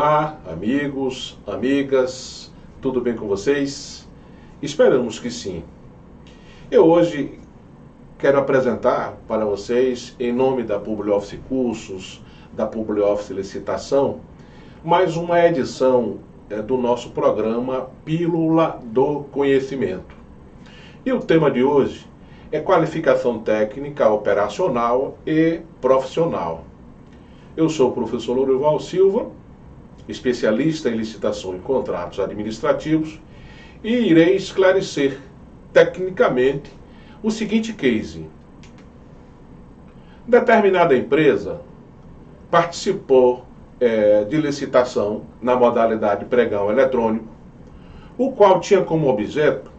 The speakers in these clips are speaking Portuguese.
Olá, amigos, amigas, tudo bem com vocês? Esperamos que sim. Eu hoje quero apresentar para vocês, em nome da PubliOffice Cursos, da PubliOffice Licitação, mais uma edição do nosso programa Pílula do Conhecimento. E o tema de hoje é qualificação técnica, operacional e profissional. Eu sou o professor Lourival Silva, especialista em licitação e contratos administrativos, e irei esclarecer tecnicamente o seguinte case. Determinada empresa participou de licitação na modalidade pregão eletrônico, o qual tinha como objeto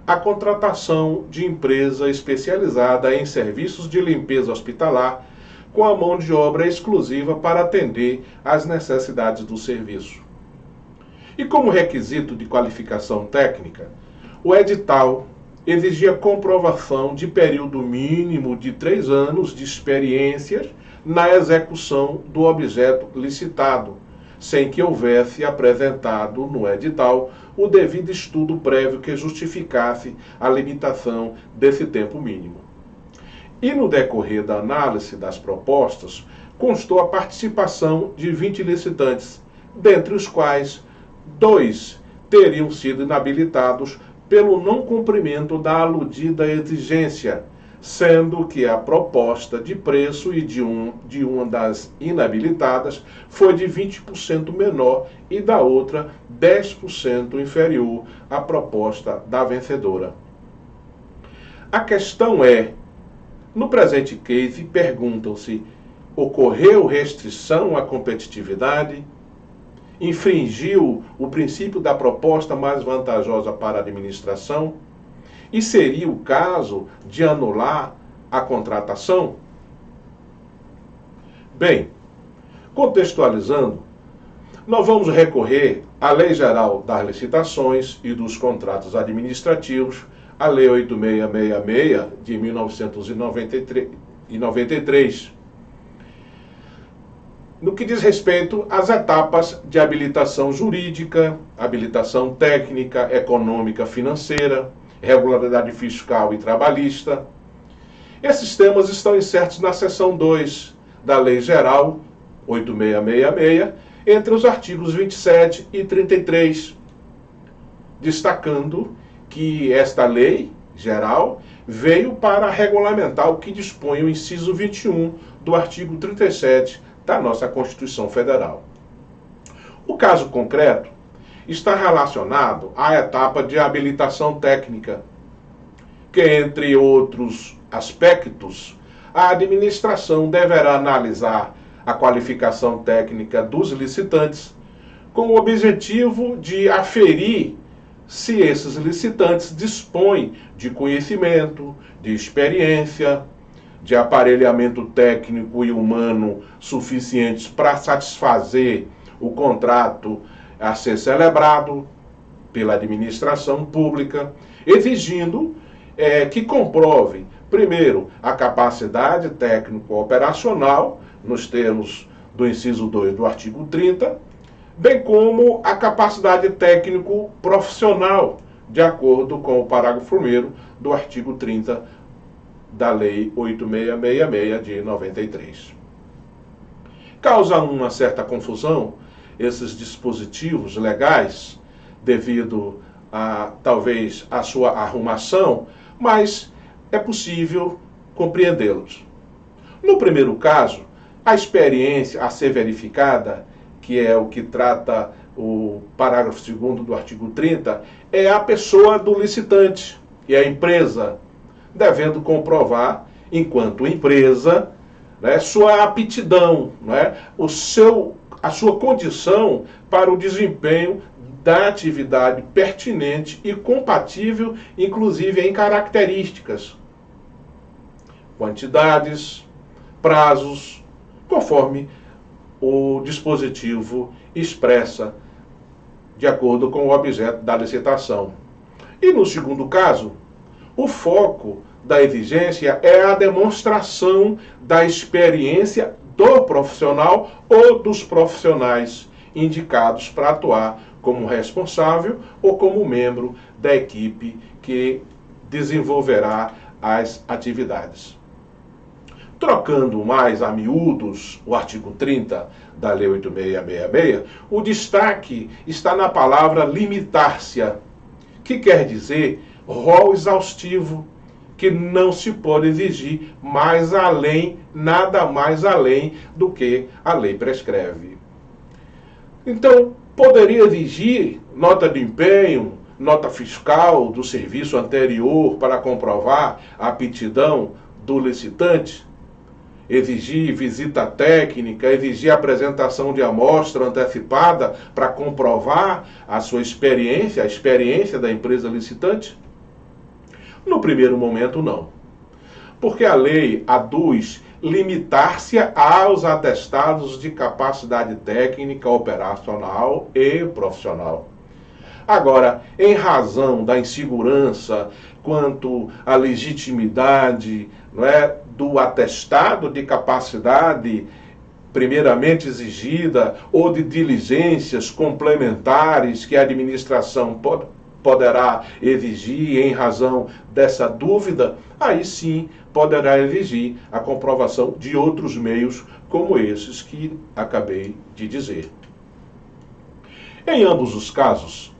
a contratação de empresa especializada em serviços de limpeza hospitalar com a mão de obra exclusiva para atender às necessidades do serviço. E como requisito de qualificação técnica, o edital exigia comprovação de período mínimo de 3 anos de experiência na execução do objeto licitado, sem que houvesse apresentado no edital o devido estudo prévio que justificasse a limitação desse tempo mínimo. E no decorrer da análise das propostas, constou a participação de 20 licitantes, dentre os quais 2 teriam sido inabilitados pelo não cumprimento da aludida exigência, sendo que a proposta de preço de uma das inabilitadas foi de 20% menor e da outra 10% inferior à proposta da vencedora. A questão é, no presente case, perguntam-se: ocorreu restrição à competitividade? Infringiu o princípio da proposta mais vantajosa para a administração? E seria o caso de anular a contratação? Bem, contextualizando, nós vamos recorrer à Lei Geral das Licitações e dos Contratos Administrativos, a Lei 8666 de 1993, no que diz respeito às etapas de habilitação jurídica, habilitação técnica, econômica, financeira, regularidade fiscal e trabalhista. Esses temas estão incertos na seção 2 da Lei Geral 8666, entre os artigos 27 e 33, destacando que esta lei geral veio para regulamentar o que dispõe o inciso 21 do artigo 37 da nossa Constituição Federal. O caso concreto está relacionado à etapa de habilitação técnica, que, entre outros aspectos, a administração deverá analisar a qualificação técnica dos licitantes com o objetivo de aferir se esses licitantes dispõem de conhecimento, de experiência, de aparelhamento técnico e humano suficientes para satisfazer o contrato a ser celebrado pela administração pública, exigindo que comprove, primeiro, a capacidade técnico-operacional, nos termos do inciso 2 do artigo 30, bem como a capacidade técnico-profissional, de acordo com o parágrafo 1º do artigo 30 da Lei 8666 de 93. Causa uma certa confusão esses dispositivos legais, devido a, talvez, a sua arrumação, mas é possível compreendê-los. No primeiro caso, a experiência a ser verificada, que é o que trata o parágrafo 2º do artigo 30, é a pessoa do licitante e a empresa, devendo comprovar, enquanto empresa, sua aptidão, a sua condição para o desempenho da atividade pertinente e compatível, inclusive em características, quantidades, prazos, conforme o dispositivo expressa, de acordo com o objeto da licitação. E no segundo caso, o foco da exigência é a demonstração da experiência do profissional ou dos profissionais indicados para atuar como responsável ou como membro da equipe que desenvolverá as atividades. Trocando mais a miúdos o artigo 30 da Lei 8666, o destaque está na palavra limitar-se, que quer dizer rol exaustivo, que não se pode exigir mais além, nada mais além do que a lei prescreve. Então, poderia exigir nota de empenho, nota fiscal do serviço anterior para comprovar a aptidão do licitante, exigir visita técnica, exigir apresentação de amostra antecipada para comprovar a sua experiência, a experiência da empresa licitante? No primeiro momento, não. Porque a lei aduz limitar-se aos atestados de capacidade técnica, operacional e profissional. Agora, em razão da insegurança quanto à legitimidade, não é, do atestado de capacidade primeiramente exigida ou de diligências complementares que a administração poderá exigir em razão dessa dúvida, aí sim poderá exigir a comprovação de outros meios como esses que acabei de dizer. Em ambos os casos,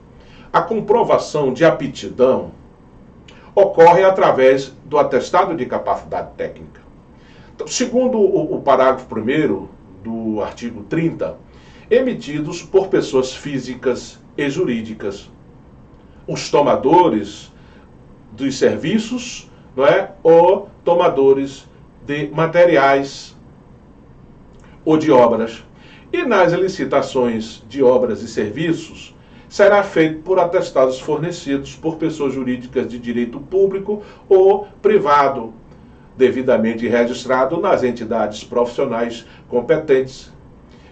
a comprovação de aptidão ocorre através do atestado de capacidade técnica. Então, segundo o parágrafo 1º do artigo 30, emitidos por pessoas físicas e jurídicas, os tomadores dos serviços, não é? Ou tomadores de materiais ou de obras. E nas licitações de obras e serviços, será feito por atestados fornecidos por pessoas jurídicas de direito público ou privado, devidamente registrado nas entidades profissionais competentes,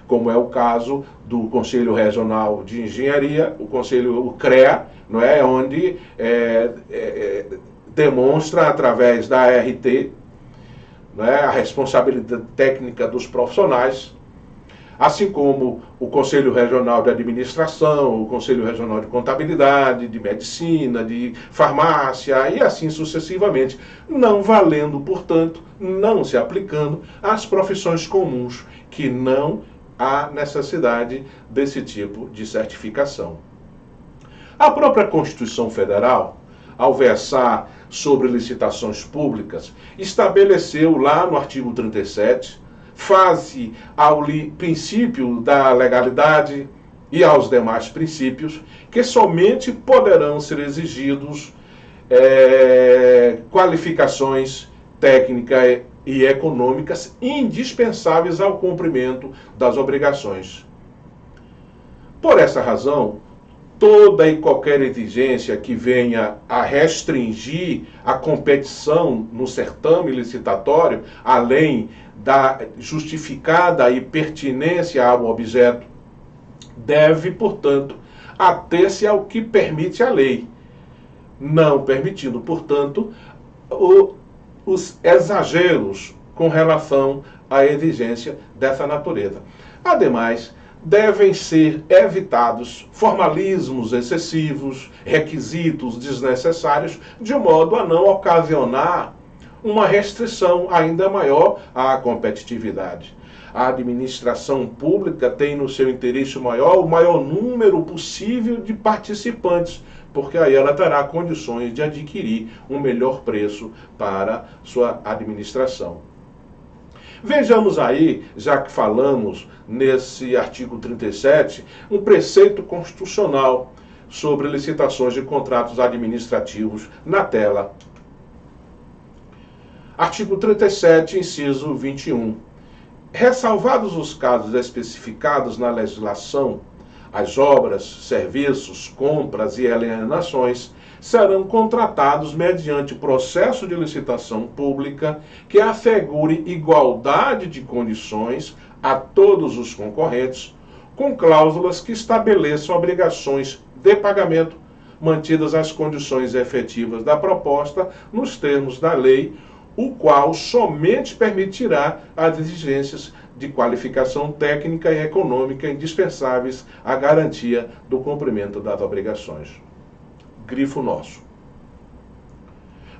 como é o caso do Conselho Regional de Engenharia, o CREA, não é? Onde demonstra através da ART, não é? A responsabilidade técnica dos profissionais, assim como o Conselho Regional de Administração, o Conselho Regional de Contabilidade, de Medicina, de Farmácia e assim sucessivamente, não valendo, portanto, não se aplicando às profissões comuns, que não há necessidade desse tipo de certificação. A própria Constituição Federal, ao versar sobre licitações públicas, estabeleceu lá no artigo 37, face ao princípio da legalidade e aos demais princípios, que somente poderão ser exigidos qualificações técnicas e econômicas indispensáveis ao cumprimento das obrigações. Por essa razão, toda e qualquer exigência que venha a restringir a competição no certame licitatório, além da justificada e pertinência ao objeto, deve, portanto, ater-se ao que permite a lei, não permitindo, portanto, os exageros com relação à exigência dessa natureza. Ademais, devem ser evitados formalismos excessivos, requisitos desnecessários, de modo a não ocasionar uma restrição ainda maior à competitividade. A administração pública tem no seu interesse maior o maior número possível de participantes, porque aí ela terá condições de adquirir um melhor preço para sua administração. Vejamos aí, já que falamos nesse artigo 37, um preceito constitucional sobre licitações de contratos administrativos na tela. Artigo 37, inciso 21. Ressalvados os casos especificados na legislação, as obras, serviços, compras e alienações serão contratados mediante processo de licitação pública que assegure igualdade de condições a todos os concorrentes, com cláusulas que estabeleçam obrigações de pagamento, mantidas as condições efetivas da proposta nos termos da lei o qual somente permitirá as exigências de qualificação técnica e econômica indispensáveis à garantia do cumprimento das obrigações. Grifo nosso.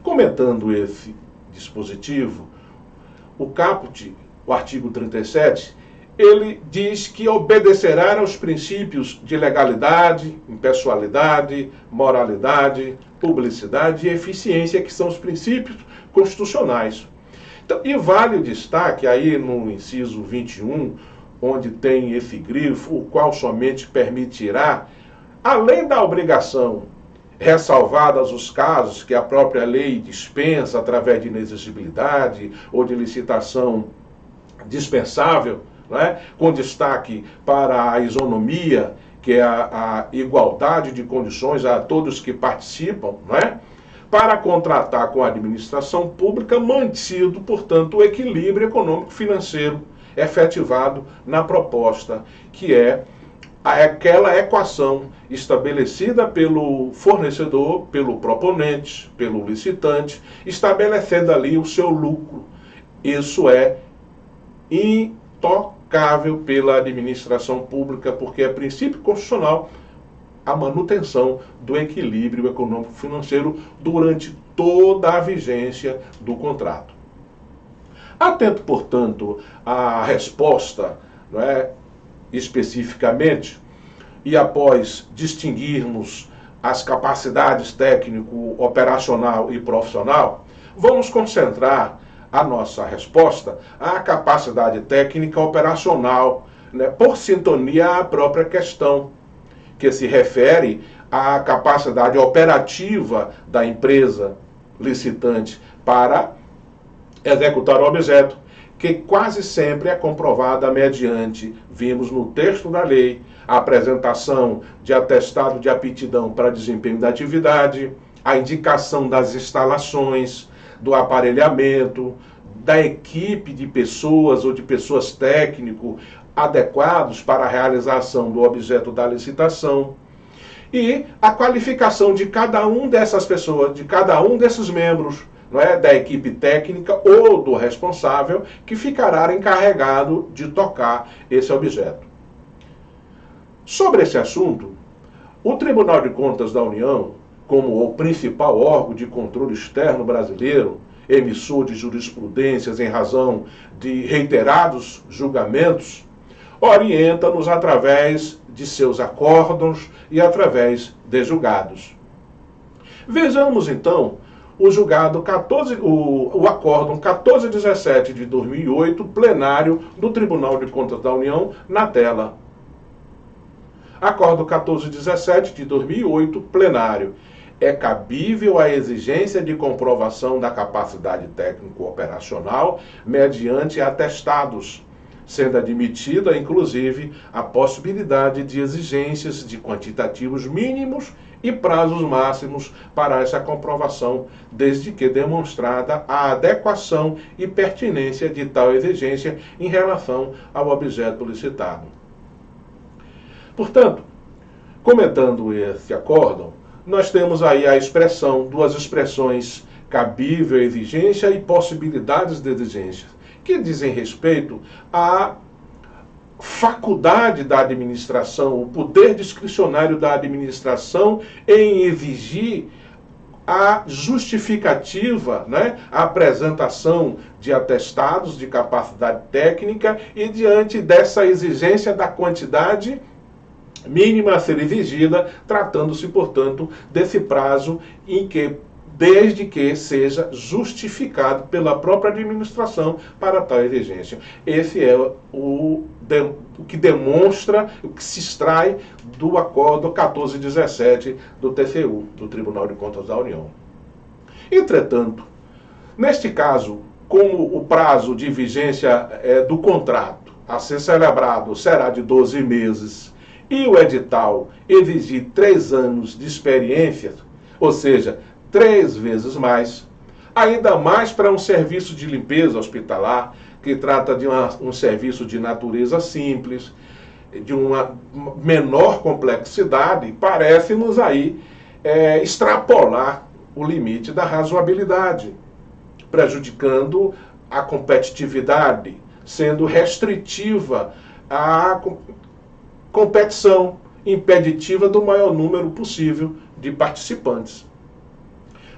Comentando esse dispositivo, o caput, o artigo 37, ele diz que obedecerá aos princípios de legalidade, impessoalidade, moralidade, publicidade e eficiência, que são os princípios constitucionais. Então, e vale o destaque aí no inciso 21, onde tem esse grifo, o qual somente permitirá, além da obrigação, ressalvadas os casos que a própria lei dispensa através de inexigibilidade ou de licitação dispensável, né, com destaque para a isonomia, que é a igualdade de condições a todos que participam, né, para contratar com a administração pública, mantido, portanto, o equilíbrio econômico-financeiro efetivado na proposta, que é aquela equação estabelecida pelo fornecedor, pelo proponente, pelo licitante, estabelecendo ali o seu lucro. Isso é intocável pela administração pública, porque é princípio constitucional a manutenção do equilíbrio econômico-financeiro durante toda a vigência do contrato. Atento, portanto, à resposta, não é, especificamente, e após distinguirmos as capacidades técnico, operacional e profissional, vamos concentrar a nossa resposta à capacidade técnica operacional, né, por sintonia à própria questão, que se refere à capacidade operativa da empresa licitante para executar o objeto, que quase sempre é comprovada mediante, vimos no texto da lei, a apresentação de atestado de aptidão para desempenho da atividade, a indicação das instalações, do aparelhamento, da equipe de pessoas ou de pessoas técnico adequados para a realização do objeto da licitação, e a qualificação de cada um dessas pessoas, de cada um desses membros, não é, da equipe técnica ou do responsável que ficará encarregado de tocar esse objeto. Sobre esse assunto, o Tribunal de Contas da União, como o principal órgão de controle externo brasileiro, emissor de jurisprudências em razão de reiterados julgamentos, orienta-nos através de seus acórdãos e através de julgados. Vejamos então o julgado 14, o acórdão 1417 de 2008, plenário do Tribunal de Contas da União, na tela. Acórdão 1417 de 2008, plenário. É cabível a exigência de comprovação da capacidade técnico-operacional mediante atestados, sendo admitida, inclusive, a possibilidade de exigências de quantitativos mínimos e prazos máximos para essa comprovação, desde que demonstrada a adequação e pertinência de tal exigência em relação ao objeto licitado. Portanto, comentando esse acórdão, nós temos aí a expressão, duas expressões, cabível exigência e possibilidades de exigência, que dizem respeito à faculdade da administração, o poder discricionário da administração em exigir a justificativa, né, a apresentação de atestados de capacidade técnica e diante dessa exigência da quantidade mínima a ser exigida, tratando-se, portanto, desse prazo em que, desde que seja justificado pela própria administração para tal exigência. Esse é o que demonstra, o que se extrai do acórdão 1417 do TCU, do Tribunal de Contas da União. Entretanto, neste caso, como o prazo de vigência do contrato a ser celebrado será de 12 meses e o edital exigir 3 anos de experiência, ou seja, 3 vezes mais, ainda mais para um serviço de limpeza hospitalar, que trata de um serviço de natureza simples, de uma menor complexidade, parece-nos aí extrapolar o limite da razoabilidade. prejudicando a competitividade, sendo restritiva a competição, impeditiva do maior número possível de participantes.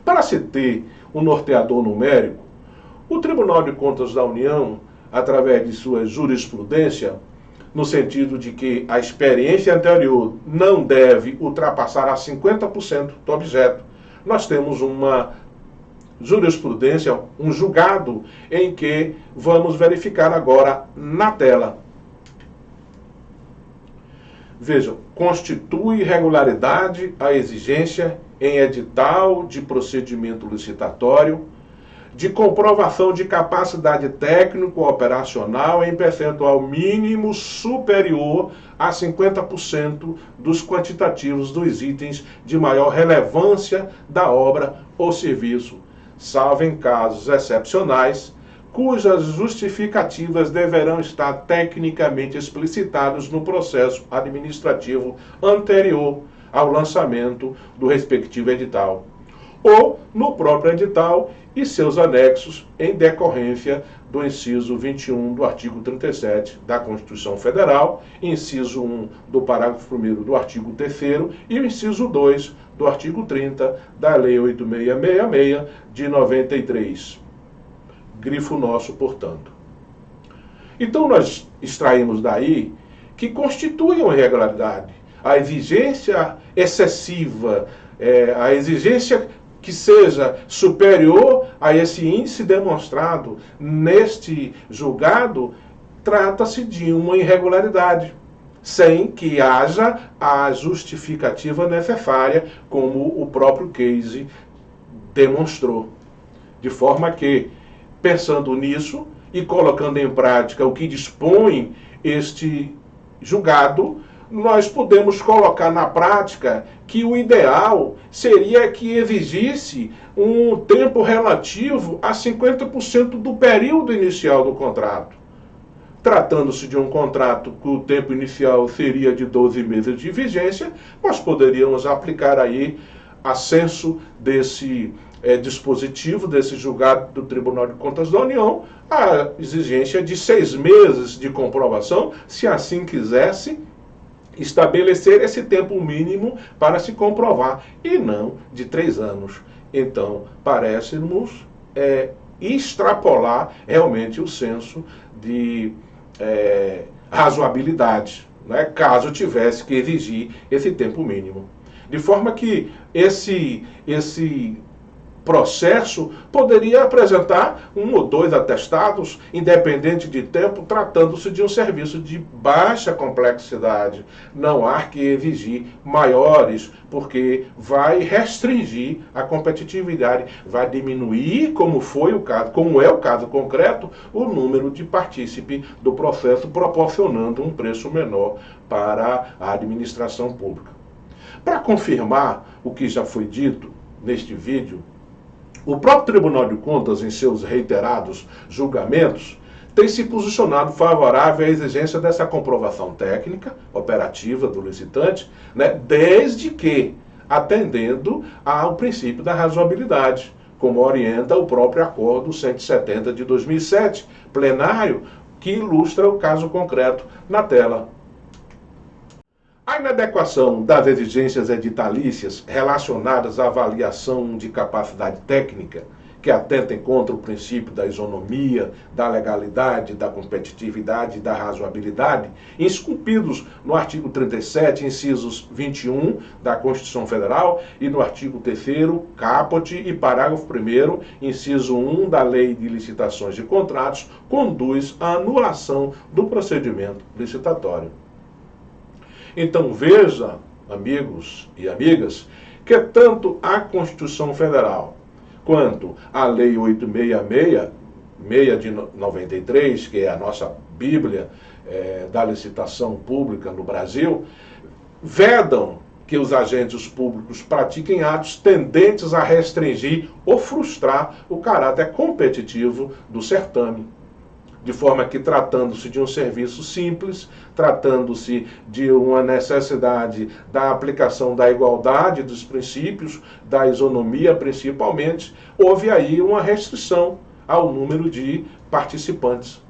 Para se ter um norteador numérico, o Tribunal de Contas da União, através de sua jurisprudência, no sentido de que a experiência anterior não deve ultrapassar a 50% do objeto, nós temos uma jurisprudência, um julgado, em que vamos verificar agora na tela. Vejam, constitui irregularidade a exigência em edital de procedimento licitatório de comprovação de capacidade técnico-operacional em percentual mínimo superior a 50% dos quantitativos dos itens de maior relevância da obra ou serviço, salvo em casos excepcionais, cujas justificativas deverão estar tecnicamente explicitadas no processo administrativo anterior ao lançamento do respectivo edital, ou no próprio edital e seus anexos, em decorrência do inciso 21 do artigo 37 da Constituição Federal, inciso 1 do parágrafo 1º do artigo 3º e o inciso 2 do artigo 30 da Lei 8666 de 93. Grifo nosso, portanto. Então nós extraímos daí que constitui uma irregularidade. A exigência excessiva, a exigência que seja superior a esse índice demonstrado neste julgado, trata-se de uma irregularidade, sem que haja a justificativa necessária, como o próprio case demonstrou. De forma que, pensando nisso e colocando em prática o que dispõe este julgado, nós podemos colocar na prática que o ideal seria que exigisse um tempo relativo a 50% do período inicial do contrato. Tratando-se de um contrato que o tempo inicial seria de 12 meses de vigência, nós poderíamos aplicar aí a senso desse dispositivo, desse julgado do Tribunal de Contas da União, a exigência de 6 meses de comprovação, se assim quisesse, estabelecer esse tempo mínimo para se comprovar, e não de 3 anos. Então, parece-nos extrapolar realmente o senso de razoabilidade, né, caso tivesse que exigir esse tempo mínimo. De forma que esse processo poderia apresentar 1 ou 2 atestados, independente de tempo, tratando-se de um serviço de baixa complexidade. Não há que exigir maiores, porque vai restringir a competitividade, vai diminuir, como foi o caso, como é o caso concreto, o número de partícipes do processo, proporcionando um preço menor para a administração pública. Para confirmar o que já foi dito neste vídeo, o próprio Tribunal de Contas, em seus reiterados julgamentos, tem se posicionado favorável à exigência dessa comprovação técnica, operativa do licitante, né, desde que atendendo ao princípio da razoabilidade, como orienta o próprio Acordo 170 de 2007, plenário, que ilustra o caso concreto na tela. A inadequação das exigências editalícias relacionadas à avaliação de capacidade técnica, que atentem contra o princípio da isonomia, da legalidade, da competitividade e da razoabilidade, esculpidos no artigo 37, incisos 21 da Constituição Federal e no artigo 3º, caput e parágrafo 1º, inciso 1 da Lei de Licitações de Contratos, conduz à anulação do procedimento licitatório. Então veja, amigos e amigas, que tanto a Constituição Federal quanto a Lei 8666 de 93, que é a nossa Bíblia da licitação pública no Brasil, vedam que os agentes públicos pratiquem atos tendentes a restringir ou frustrar o caráter competitivo do certame. De forma que, tratando-se de um serviço simples, tratando-se de uma necessidade da aplicação da igualdade dos princípios, da isonomia principalmente, houve aí uma restrição ao número de participantes.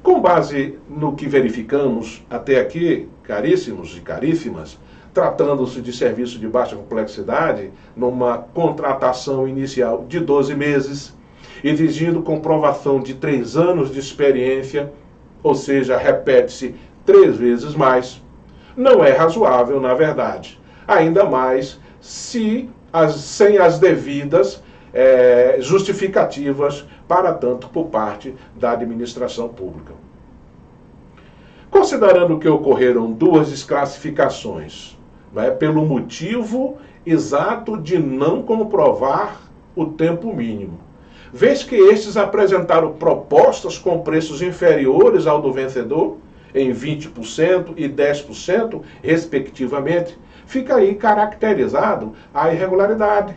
Com base no que verificamos até aqui, caríssimos e caríssimas, tratando-se de serviço de baixa complexidade, numa contratação inicial de 12 meses, exigindo comprovação de 3 anos de experiência, ou seja, repete-se 3 vezes mais, não é razoável, na verdade. Ainda mais sem as devidas justificativas para tanto por parte da administração pública. Considerando que ocorreram 2 desclassificações, pelo motivo exato de não comprovar o tempo mínimo, vez que estes apresentaram propostas com preços inferiores ao do vencedor, em 20% e 10%, respectivamente, fica aí caracterizado a irregularidade.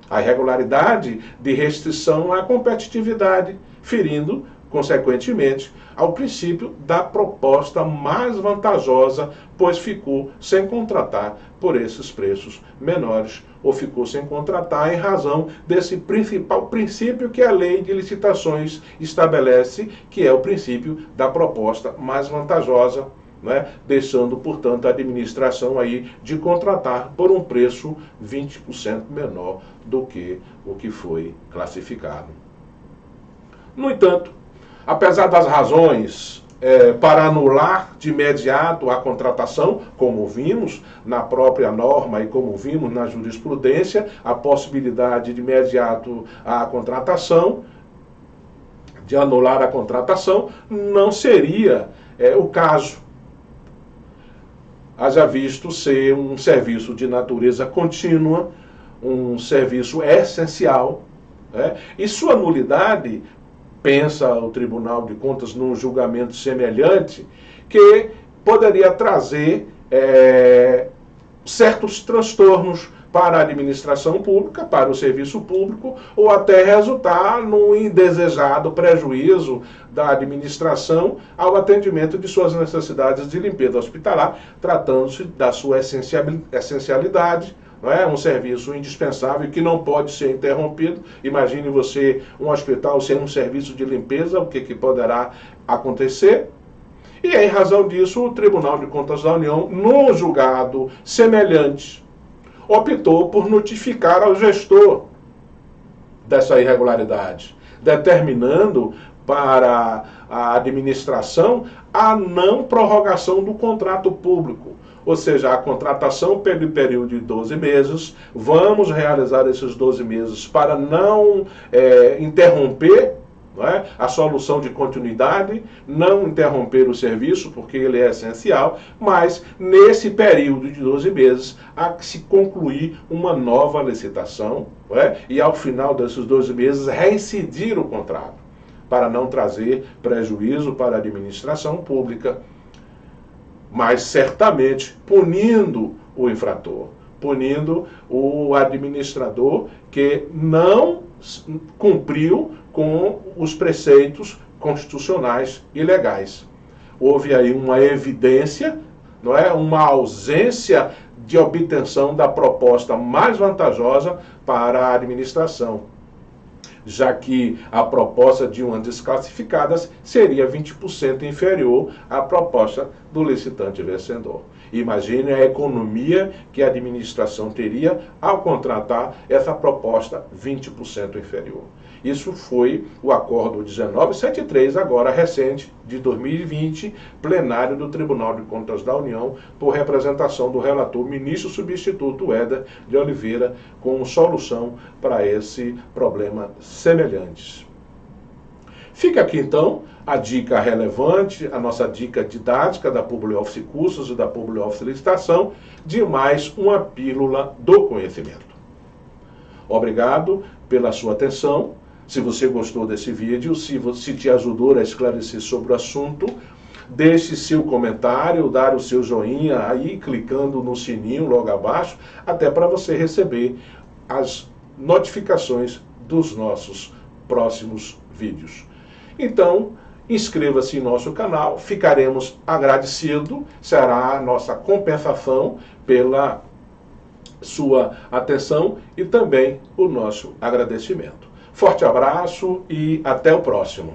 A irregularidade de restrição à competitividade, ferindo, consequentemente, ao princípio da proposta mais vantajosa, pois ficou sem contratar por esses preços menores, ou ficou sem contratar em razão desse principal princípio que a lei de licitações estabelece, que é o princípio da proposta mais vantajosa, deixando, portanto, a administração aí de contratar por um preço 20% menor do que o que foi classificado. No entanto, apesar das razões para anular de imediato a contratação, como vimos na própria norma e como vimos na jurisprudência, a possibilidade de imediato a contratação, de anular a contratação, não seria o caso. Haja visto ser um serviço de natureza contínua, um serviço essencial, e sua nulidade, pensa o Tribunal de Contas num julgamento semelhante, que poderia trazer certos transtornos para a administração pública, para o serviço público, ou até resultar num indesejado prejuízo da administração ao atendimento de suas necessidades de limpeza hospitalar, tratando-se da sua essencialidade, um serviço indispensável que não pode ser interrompido. Imagine você, um hospital sem um serviço de limpeza, o que poderá acontecer? E em razão disso, o Tribunal de Contas da União, num julgado semelhante, optou por notificar ao gestor dessa irregularidade, determinando para a administração a não prorrogação do contrato público, ou seja, a contratação pelo período de 12 meses, vamos realizar esses 12 meses para não interromper a solução de continuidade, não interromper o serviço, porque ele é essencial, mas nesse período de 12 meses há que se concluir uma nova licitação, e ao final desses 12 meses reincidir o contrato, para não trazer prejuízo para a administração pública, mas certamente punindo o infrator, punindo o administrador que não cumpriu com os preceitos constitucionais e legais. Houve aí uma evidência, uma ausência de obtenção da proposta mais vantajosa para a administração, já que a proposta de uma desclassificada seria 20% inferior à proposta do licitante vencedor. Imagine a economia que a administração teria ao contratar essa proposta 20% inferior. Isso foi o acordo 1973, agora recente, de 2020, plenário do Tribunal de Contas da União, por representação do relator ministro substituto Éder de Oliveira, com solução para esse problema semelhantes. Fica aqui então a dica relevante, a nossa dica didática da Public Office Cursos e da Public Office Licitação, de mais uma pílula do conhecimento. Obrigado pela sua atenção. Se você gostou desse vídeo, se te ajudou a esclarecer sobre o assunto, deixe seu comentário, dar o seu joinha aí, clicando no sininho logo abaixo, até para você receber as notificações dos nossos próximos vídeos. Então, inscreva-se em nosso canal, ficaremos agradecidos, será a nossa compensação pela sua atenção e também o nosso agradecimento. Forte abraço e até o próximo.